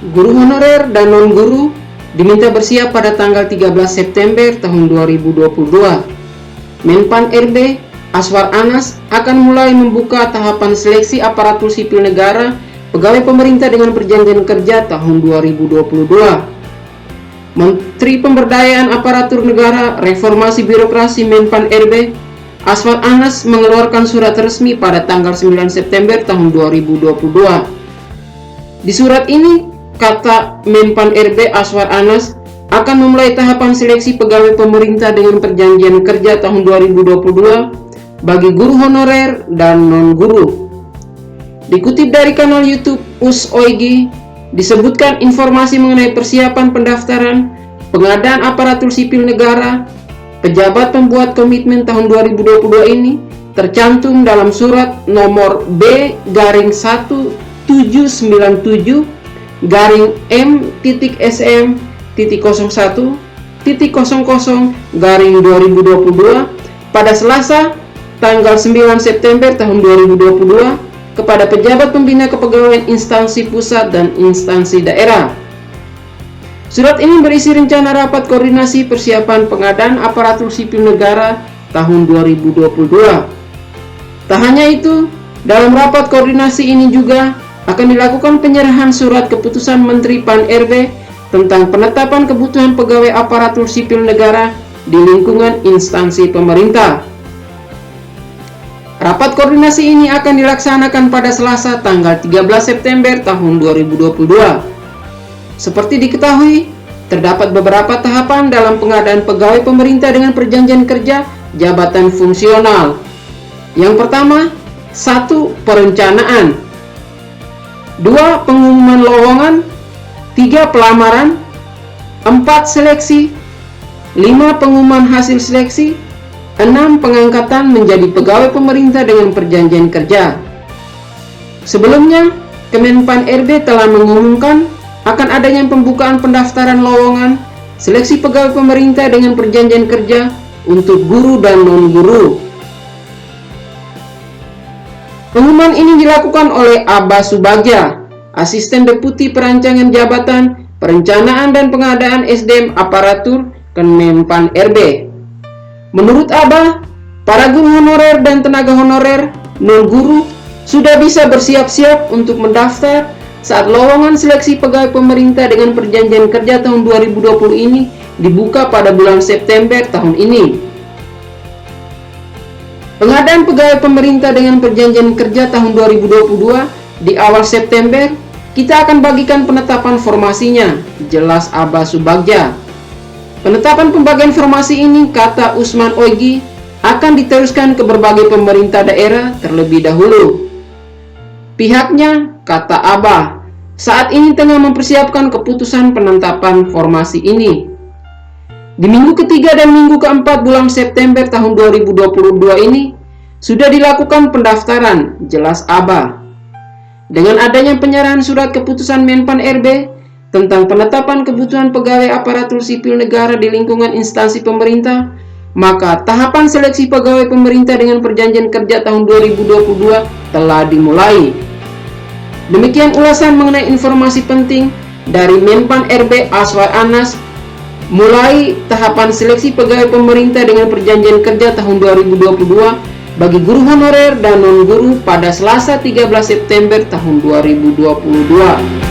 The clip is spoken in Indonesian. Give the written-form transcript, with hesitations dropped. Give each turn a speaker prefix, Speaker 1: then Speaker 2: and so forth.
Speaker 1: Guru honorer dan non-guru diminta bersiap pada tanggal 13 September tahun 2022. Menpan RB Aswar Anas akan mulai membuka tahapan seleksi aparatur sipil negara pegawai pemerintah dengan perjanjian kerja tahun 2022. Menteri Pemberdayaan Aparatur Negara Reformasi Birokrasi Menpan RB Aswar Anas mengeluarkan surat resmi pada tanggal 9 September tahun 2022. Di surat ini, kata Menpan RB Aswar Anas akan memulai tahapan seleksi pegawai pemerintah dengan perjanjian kerja tahun 2022 bagi guru honorer dan non-guru. Dikutip dari kanal YouTube US-OIG, disebutkan informasi mengenai persiapan pendaftaran, pengadaan aparatur sipil negara, pejabat pembuat komitmen tahun 2022 ini tercantum dalam surat nomor B-1-797-SM.01.00/2022 pada Selasa tanggal 9 September tahun 2022 kepada pejabat pembina kepegawaian instansi pusat dan instansi daerah. Surat ini berisi rencana rapat koordinasi persiapan pengadaan aparatur sipil negara tahun 2022. Tak hanya itu, dalam rapat koordinasi ini juga akan dilakukan penyerahan surat keputusan Menteri Pan RB tentang penetapan kebutuhan pegawai aparatur sipil negara di lingkungan instansi pemerintah. Rapat koordinasi ini akan dilaksanakan pada Selasa tanggal 13 September tahun 2022. Seperti diketahui, terdapat beberapa tahapan dalam pengadaan pegawai pemerintah dengan perjanjian kerja jabatan fungsional. Yang pertama, 1. Perencanaan, 2. Pengumuman lowongan, 3. Pelamaran, 4. Seleksi, 5. Pengumuman hasil seleksi, 6. Pengangkatan menjadi pegawai pemerintah dengan perjanjian kerja. Sebelumnya, Kemenpan RB telah mengumumkan akan adanya pembukaan pendaftaran lowongan seleksi pegawai pemerintah dengan perjanjian kerja untuk guru dan non-guru. Pengumuman ini dilakukan oleh Abah Subagja, Asisten Deputi Perancangan Jabatan Perencanaan dan Pengadaan SDM Aparatur Kemenpan RB. Menurut Abah, para guru honorer dan tenaga honorer non-guru sudah bisa bersiap-siap untuk mendaftar saat lowongan seleksi pegawai pemerintah dengan perjanjian kerja tahun 2020 ini dibuka pada bulan September tahun ini. Pengadaan pegawai pemerintah dengan perjanjian kerja tahun 2022 di awal September, kita akan bagikan penetapan formasinya, jelas Abah Subagja. Penetapan pembagian formasi ini, kata Usman Oigi, akan diteruskan ke berbagai pemerintah daerah terlebih dahulu. Pihaknya, kata Abah, saat ini tengah mempersiapkan keputusan penetapan formasi ini. Di minggu ketiga dan minggu keempat bulan September tahun 2022 ini, sudah dilakukan pendaftaran, jelas Abah. Dengan adanya penyerahan surat keputusan Menpan RB tentang penetapan kebutuhan pegawai aparatur sipil negara di lingkungan instansi pemerintah, maka tahapan seleksi pegawai pemerintah dengan perjanjian kerja tahun 2022 telah dimulai. Demikian ulasan mengenai informasi penting dari Menpan RB Aswar Anas mulai tahapan seleksi pegawai pemerintah dengan perjanjian kerja tahun 2022 bagi guru honorer dan non-guru pada Selasa 13 September tahun 2022.